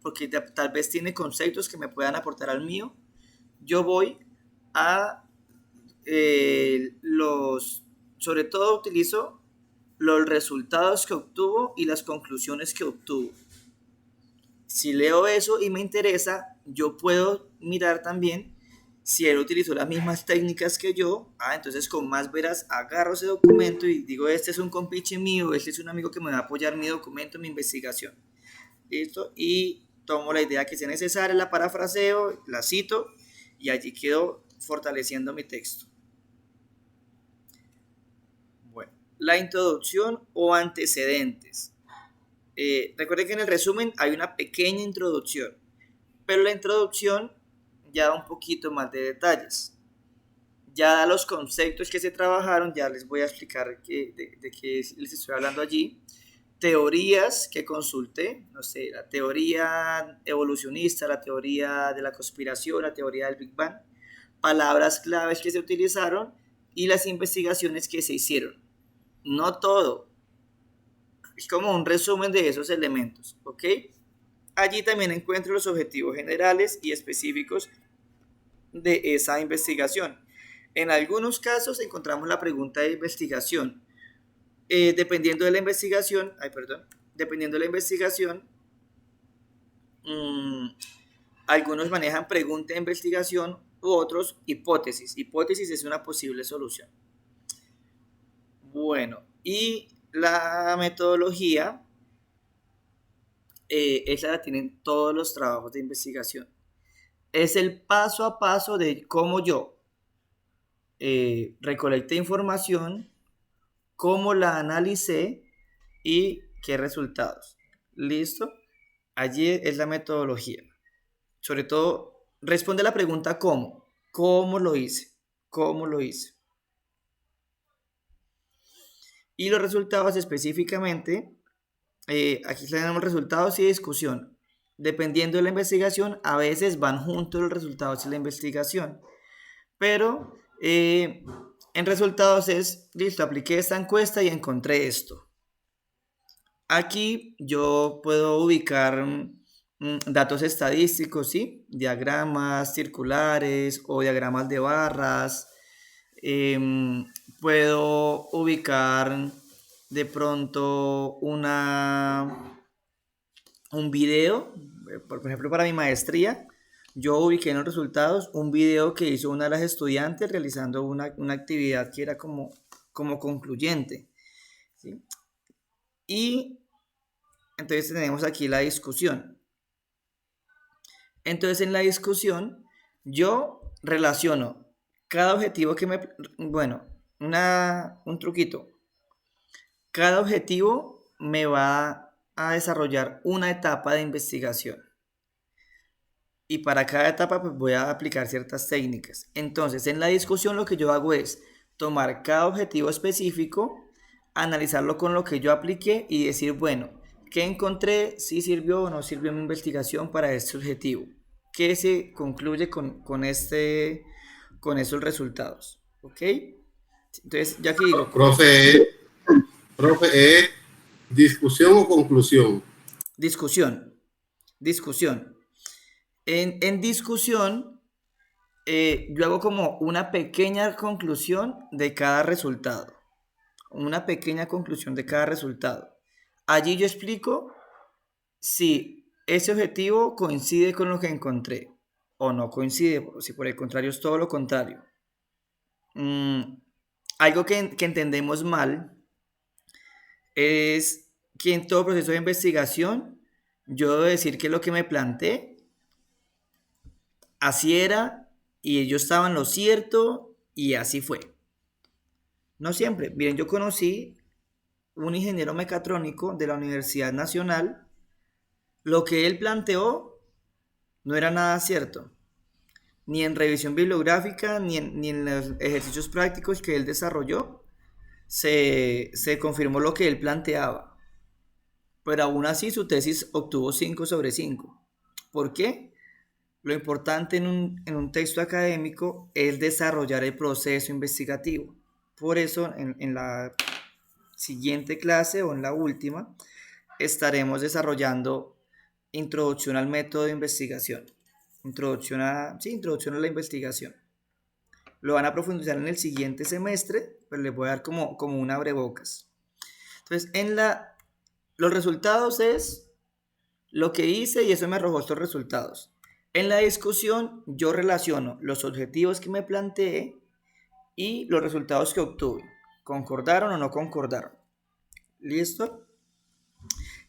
porque tal vez tiene conceptos que me puedan aportar al mío. Yo voy a sobre todo utilizo los resultados que obtuvo y las conclusiones que obtuvo. Si leo eso y me interesa, yo puedo mirar también si él utilizó las mismas técnicas que yo. Entonces con más veras agarro ese documento y digo, este es un compiche mío, este es un amigo que me va a apoyar mi documento, mi investigación. ¿Listo? Y tomo la idea que sea necesaria, la parafraseo, la cito y allí quedo fortaleciendo mi texto. Bueno, la introducción o antecedentes. Recuerden que en el resumen hay una pequeña introducción, pero la introducción ya da un poquito más de detalles. Ya da los conceptos que se trabajaron, ya les voy a explicar de qué les estoy hablando allí. Teorías que consulté, no sé, la teoría evolucionista, la teoría de la conspiración, la teoría del Big Bang, palabras claves que se utilizaron y las investigaciones que se hicieron. No todo, es como un resumen de esos elementos, ¿ok? Allí también encuentro los objetivos generales y específicos de esa investigación. En algunos casos encontramos la pregunta de investigación. Dependiendo de la investigación, dependiendo de la investigación, algunos manejan pregunta de investigación u otros hipótesis. Hipótesis es una posible solución. Bueno, y la metodología, esa la tienen todos los trabajos de investigación. Es el paso a paso de cómo yo recolecté información, cómo la analicé y qué resultados. ¿Listo? Allí es la metodología. Sobre todo, responde a la pregunta ¿cómo? ¿Cómo lo hice? ¿Cómo lo hice? Y los resultados específicamente, aquí tenemos resultados y discusión. Dependiendo de la investigación, a veces van juntos los resultados y la investigación. Pero en resultados es, listo, apliqué esta encuesta y encontré esto. Aquí yo puedo ubicar datos estadísticos, ¿sí? Diagramas circulares o diagramas de barras. Puedo ubicar de pronto un video, por ejemplo, para mi maestría, yo ubiqué en los resultados un video que hizo una de las estudiantes realizando una actividad que era como concluyente, ¿sí? Y entonces tenemos aquí la discusión. Entonces en la discusión yo relaciono cada objetivo bueno, un truquito. Cada objetivo me va a desarrollar una etapa de investigación. Y para cada etapa pues voy a aplicar ciertas técnicas. Entonces, en la discusión lo que yo hago es tomar cada objetivo específico, analizarlo con lo que yo apliqué y decir, bueno, ¿qué encontré? ¿Si sirvió o no sirvió mi investigación para este objetivo? ¿Qué se concluye con estos resultados? ¿Ok? Entonces, ya que digo... Profe, ¿es discusión o conclusión? Discusión. En discusión, yo hago como una pequeña conclusión de cada resultado. Una pequeña conclusión de cada resultado. Allí yo explico si ese objetivo coincide con lo que encontré o no coincide, si por el contrario es todo lo contrario. Algo que entendemos mal es que en todo proceso de investigación yo debo decir que lo que me planteé así era y ellos estaban en lo cierto y así fue. No siempre. Bien, yo conocí un ingeniero mecatrónico de la Universidad Nacional. Lo que él planteó no era nada cierto. Ni en revisión bibliográfica, ni en los ejercicios prácticos que él desarrolló, se confirmó lo que él planteaba. Pero aún así su tesis obtuvo 5 sobre 5. ¿Por qué? Lo importante en un texto académico es desarrollar el proceso investigativo. Por eso en la siguiente clase o en la última estaremos desarrollando introducción al método de investigación. Introducción a la investigación. Lo van a profundizar en el siguiente semestre, pero les voy a dar como un abrebocas. Entonces, los resultados es lo que hice y eso me arrojó estos resultados. En la discusión yo relaciono los objetivos que me planteé y los resultados que obtuve. ¿Concordaron o no concordaron? ¿Listo?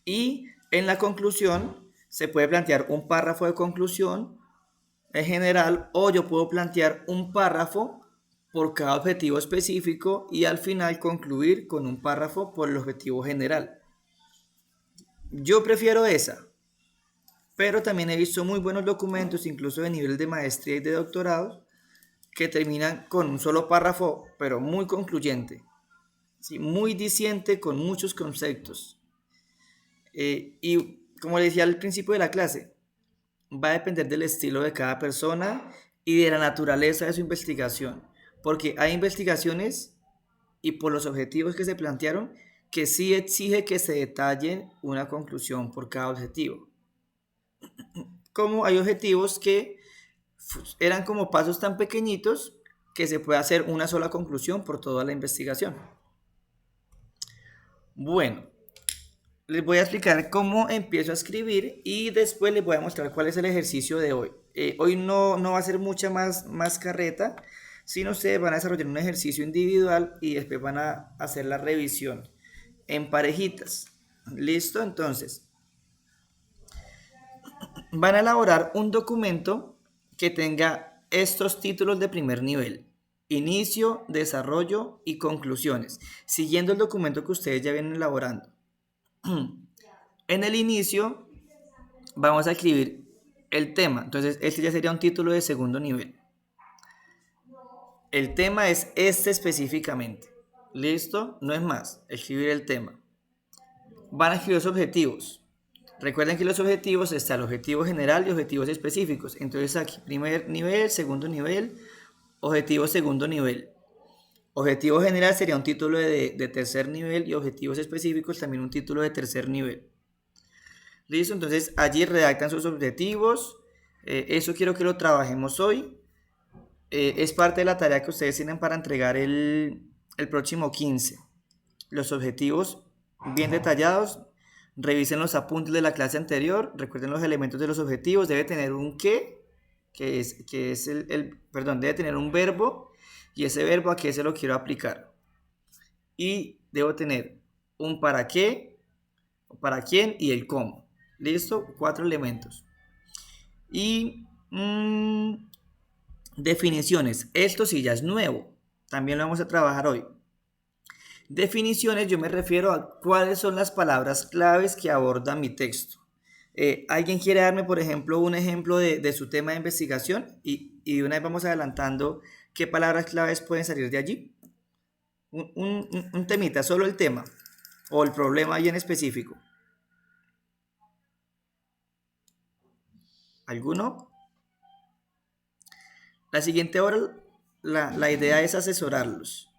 Y en la conclusión se puede plantear un párrafo de conclusión en general o yo puedo plantear un párrafo por cada objetivo específico y al final concluir con un párrafo por el objetivo general. Yo prefiero esa, pero también he visto muy buenos documentos, incluso de nivel de maestría y de doctorado, que terminan con un solo párrafo, pero muy concluyente, ¿sí? Muy diciente, con muchos conceptos. Y como le decía al principio de la clase, va a depender del estilo de cada persona y de la naturaleza de su investigación, porque hay investigaciones y por los objetivos que se plantearon que sí exige que se detalle una conclusión por cada objetivo. Como hay objetivos que eran como pasos tan pequeñitos que se puede hacer una sola conclusión por toda la investigación. Bueno, les voy a explicar cómo empiezo a escribir y después les voy a mostrar cuál es el ejercicio de hoy. Hoy no va a ser mucha más carreta, sino ustedes van a desarrollar un ejercicio individual y después van a hacer la revisión en parejitas. ¿Listo? Entonces, van a elaborar un documento que tenga estos títulos de primer nivel: inicio, desarrollo y conclusiones, siguiendo el documento que ustedes ya vienen elaborando. En el inicio vamos a escribir el tema, entonces este ya sería un título de segundo nivel. El tema es este específicamente. ¿Listo? No es más, escribir el tema. Van a escribir los objetivos. Recuerden que los objetivos está el objetivo general y objetivos específicos. Entonces aquí primer nivel, segundo nivel, objetivo segundo nivel. Objetivo general sería un título de tercer nivel y objetivos específicos también un título de tercer nivel. ¿Listo? Entonces allí redactan sus objetivos. Eso quiero que lo trabajemos hoy. Es parte de la tarea que ustedes tienen para entregar el próximo 15. los objetivos bien detallados. Revisen los apuntes de la clase anterior. Recuerden los elementos de los objetivos. Debe tener un qué, que es perdón, debe tener un verbo. Y ese verbo a qué se lo quiero aplicar. Y debo tener un para qué, para quién y el cómo. ¿Listo? 4 elementos. Y definiciones. Esto sí ya es nuevo. También lo vamos a trabajar hoy. Definiciones, yo me refiero a cuáles son las palabras claves que aborda mi texto. ¿Alguien quiere darme, por ejemplo, un ejemplo de su tema de investigación? Y una vez vamos adelantando qué palabras claves pueden salir de allí. Un temita, solo el tema o el problema ahí en específico. ¿Alguno? La siguiente hora, la idea es asesorarlos.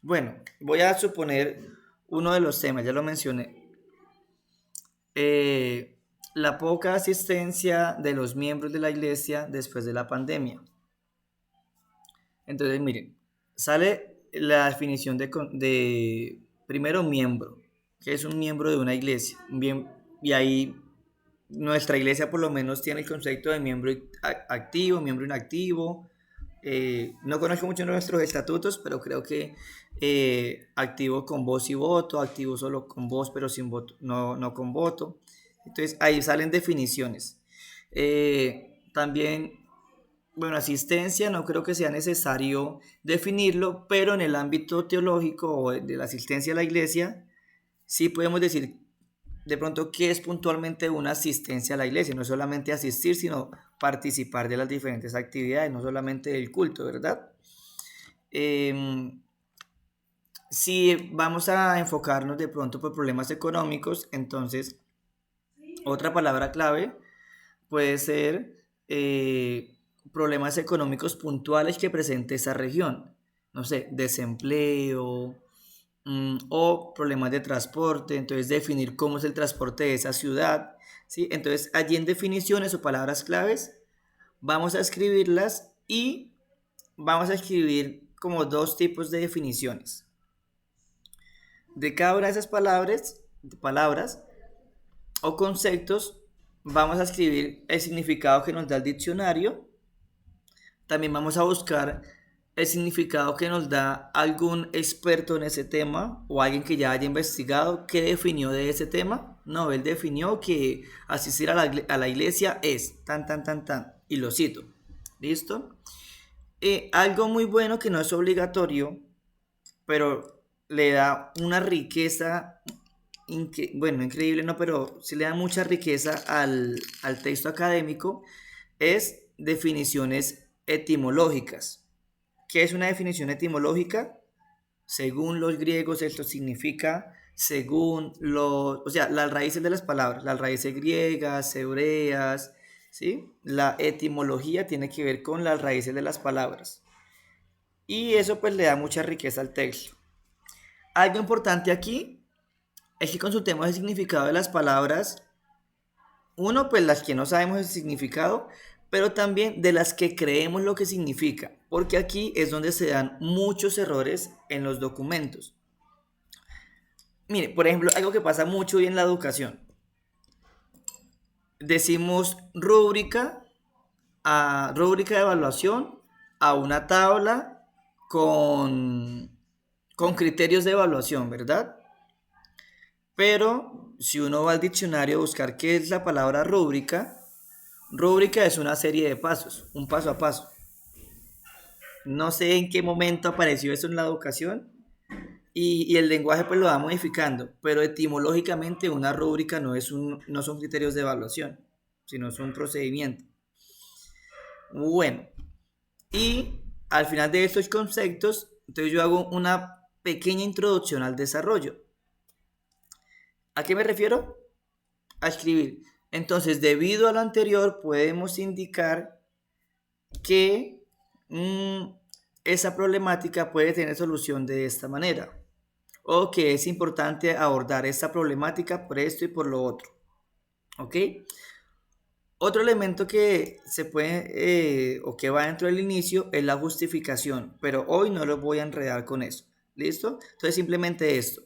Bueno, voy a suponer uno de los temas, ya lo mencioné. La poca asistencia de los miembros de la iglesia después de la pandemia. Entonces, miren, sale la definición de primero miembro, que es un miembro de una iglesia. Bien, y ahí nuestra iglesia por lo menos tiene el concepto de miembro activo, miembro inactivo. No conozco mucho nuestros estatutos, pero creo que activo con voz y voto, activo solo con voz pero sin voto, no con voto. Entonces ahí salen definiciones. También, bueno, asistencia no creo que sea necesario definirlo, pero en el ámbito teológico o de la asistencia a la iglesia, sí podemos decir de pronto qué es puntualmente una asistencia a la iglesia. No solamente asistir, sino participar de las diferentes actividades, no solamente del culto, ¿verdad? Si vamos a enfocarnos de pronto por problemas económicos, entonces otra palabra clave puede ser problemas económicos puntuales que presente esa región. No sé, desempleo o problemas de transporte. Entonces definir cómo es el transporte de esa ciudad. ¿Sí? Entonces allí en definiciones o palabras claves vamos a escribirlas y vamos a escribir como 2 tipos de definiciones. De cada una de esas palabras o conceptos vamos a escribir el significado que nos da el diccionario. También vamos a buscar el significado que nos da algún experto en ese tema o alguien que ya haya investigado qué definió de ese tema. No, él definió que asistir a la iglesia es tan, y lo cito. ¿Listo? Algo muy bueno que no es obligatorio, pero le da una riqueza, bueno, increíble, no, pero sí le da mucha riqueza al texto académico, es definiciones etimológicas. ¿Qué es una definición etimológica? Según los griegos esto significa según las raíces de las palabras, las raíces griegas, hebreas, ¿sí? La etimología tiene que ver con las raíces de las palabras. Y eso pues le da mucha riqueza al texto. Algo importante aquí es que consultemos el significado de las palabras. Uno, pues las que no sabemos el significado, pero también de las que creemos lo que significa, porque aquí es donde se dan muchos errores en los documentos. Mire, por ejemplo, algo que pasa mucho hoy en la educación. Decimos rúbrica de evaluación a una tabla con criterios de evaluación, ¿verdad? Pero si uno va al diccionario a buscar qué es la palabra rúbrica es una serie de pasos, un paso a paso. No sé en qué momento apareció eso en la educación y el lenguaje pues lo va modificando, pero etimológicamente una rúbrica no son criterios de evaluación, sino es un procedimiento. Bueno, y al final de estos conceptos, entonces yo hago una pequeña introducción al desarrollo. ¿A qué me refiero? A escribir. Entonces, debido a lo anterior, podemos indicar que esa problemática puede tener solución de esta manera, o que es importante abordar esta problemática por esto y por lo otro. ¿Ok? Otro elemento que se puede o que va dentro del inicio es la justificación, pero hoy no lo voy a enredar con eso. ¿Listo? Entonces simplemente esto.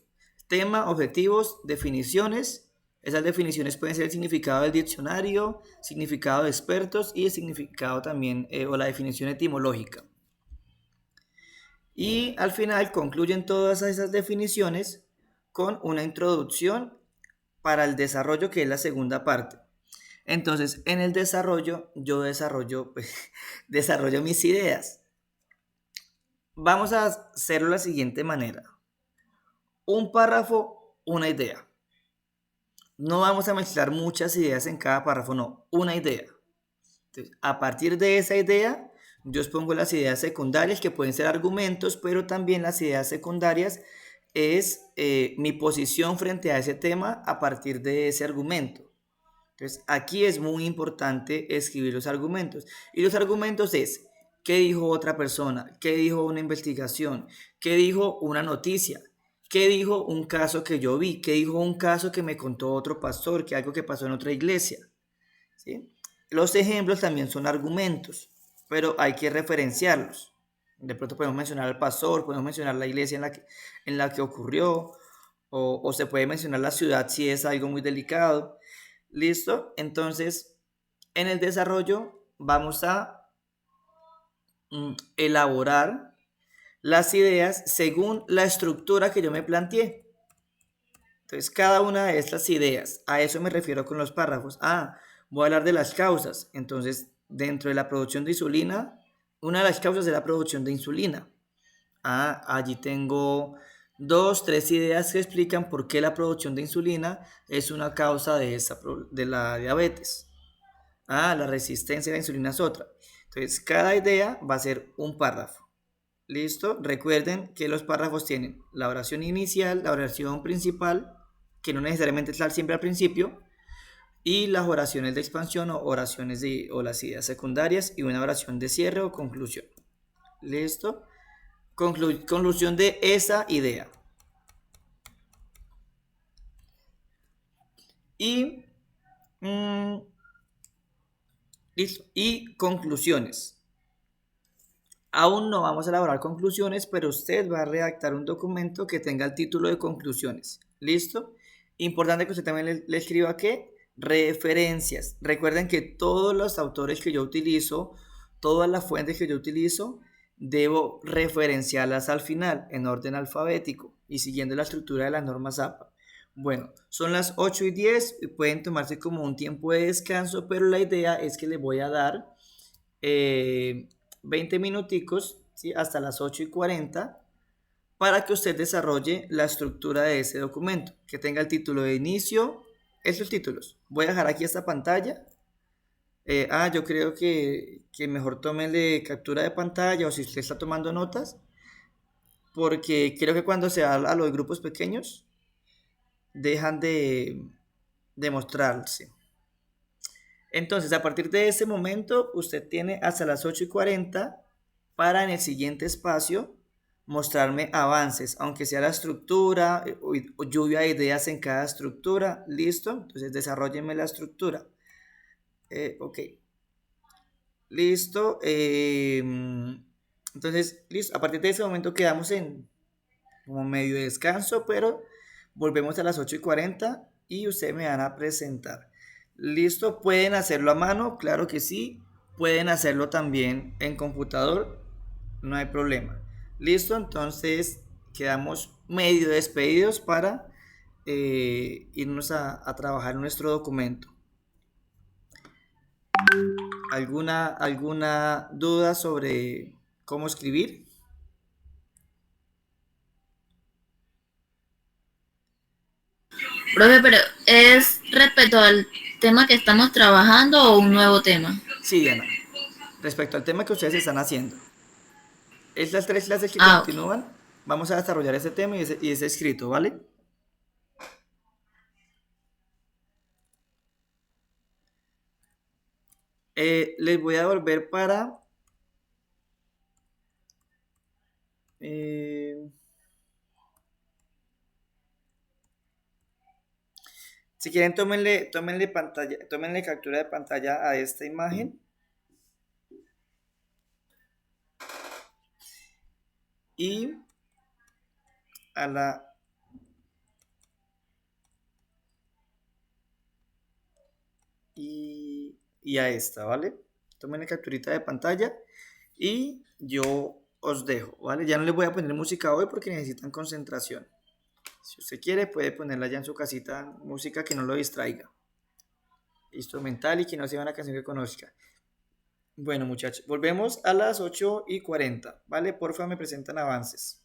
Tema, objetivos, definiciones. Esas definiciones pueden ser el significado del diccionario, significado de expertos y el significado también o la definición etimológica. Y al final concluyen todas esas definiciones con una introducción para el desarrollo, que es la segunda parte. Entonces, en el desarrollo, yo desarrollo, pues, desarrollo mis ideas. Vamos a hacerlo de la siguiente manera. Un párrafo, una idea. No vamos a mezclar muchas ideas en cada párrafo, no, una idea. Entonces, a partir de esa idea, yo expongo las ideas secundarias, que pueden ser argumentos, pero también las ideas secundarias es mi posición frente a ese tema a partir de ese argumento. Entonces, aquí es muy importante escribir los argumentos. Y los argumentos es, ¿qué dijo otra persona? ¿Qué dijo una investigación? ¿Qué dijo una noticia? ¿Qué dijo un caso que yo vi? ¿Qué dijo un caso que me contó otro pastor? ¿Qué algo que pasó en otra iglesia? ¿Sí? Los ejemplos también son argumentos, pero hay que referenciarlos. De pronto podemos mencionar al pastor, podemos mencionar la iglesia en la que ocurrió, o se puede mencionar la ciudad si es algo muy delicado. ¿Listo? Entonces, en el desarrollo vamos a elaborar las ideas según la estructura que yo me planteé. Entonces, cada una de estas ideas, a eso me refiero con los párrafos. Voy a hablar de las causas. Entonces, dentro de la producción de insulina, una de las causas es la producción de insulina. Allí tengo dos, tres ideas que explican por qué la producción de insulina es una causa de la diabetes. La resistencia a la insulina es otra. Entonces, cada idea va a ser un párrafo. ¿Listo? Recuerden que los párrafos tienen la oración inicial, la oración principal, que no necesariamente está siempre al principio, y las oraciones de expansión o las ideas secundarias y una oración de cierre o conclusión. ¿Listo? Conclusión de esa idea. Y, listo. Y conclusiones. Aún no vamos a elaborar conclusiones, pero usted va a redactar un documento que tenga el título de conclusiones. ¿Listo? Importante que usted también le escriba ¿qué? Referencias. Recuerden que todos los autores que yo utilizo, todas las fuentes que yo utilizo, debo referenciarlas al final en orden alfabético y siguiendo la estructura de las normas APA. Bueno, son las 8:10, pueden tomarse como un tiempo de descanso, pero la idea es que les voy a dar 20 minuticos, ¿sí? Hasta las 8:40 para que usted desarrolle la estructura de ese documento, que tenga el título de inicio, esos títulos. Voy a dejar aquí esta pantalla. Yo creo que mejor tómenle captura de pantalla o si usted está tomando notas, porque creo que cuando se habla a los grupos pequeños, dejan de mostrarse. Entonces, a partir de ese momento, usted tiene hasta las 8:40 para en el siguiente espacio mostrarme avances, aunque sea la estructura o lluvia de ideas en cada estructura. ¿Listo? Entonces, desarrollenme la estructura. Ok. Listo. Entonces, listo. A partir de ese momento quedamos en como medio de descanso, pero volvemos a las 8:40 y ustedes me van a presentar. ¿Listo? ¿Pueden hacerlo a mano? Claro que sí. Pueden hacerlo también en computador. No hay problema. ¿Listo? Entonces quedamos medio despedidos para irnos a trabajar nuestro documento. ¿Alguna duda sobre cómo escribir? Profe, pero ¿es respecto al tema que estamos trabajando o un nuevo tema? Sí, Diana. Respecto al tema que ustedes están haciendo. Estas tres clases que Ok. continúan, vamos a desarrollar ese tema y ese escrito, ¿vale? Les voy a volver para... si quieren, tómenle captura de pantalla a esta imagen. Y a la y a esta, ¿vale? Tomen la capturita de pantalla y yo os dejo, ¿vale? Ya no les voy a poner música hoy porque necesitan concentración. Si usted quiere, puede ponerla ya en su casita, música que no lo distraiga, instrumental y que no sea una canción que conozca. Bueno, muchachos, volvemos a las 8:40, ¿vale? Porfa, me presentan avances.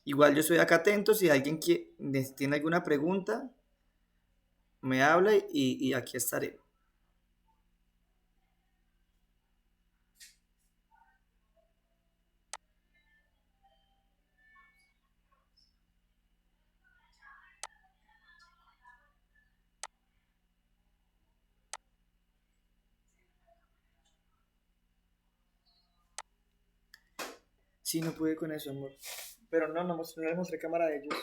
Igual yo estoy acá atento, si alguien tiene alguna pregunta, me habla y aquí estaré. Sí, no pude con eso, amor. Pero no les mostré cámara a ellos.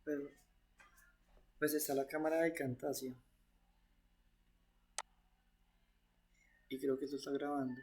Pero, pues está la cámara de Camtasia. Y creo que esto está grabando.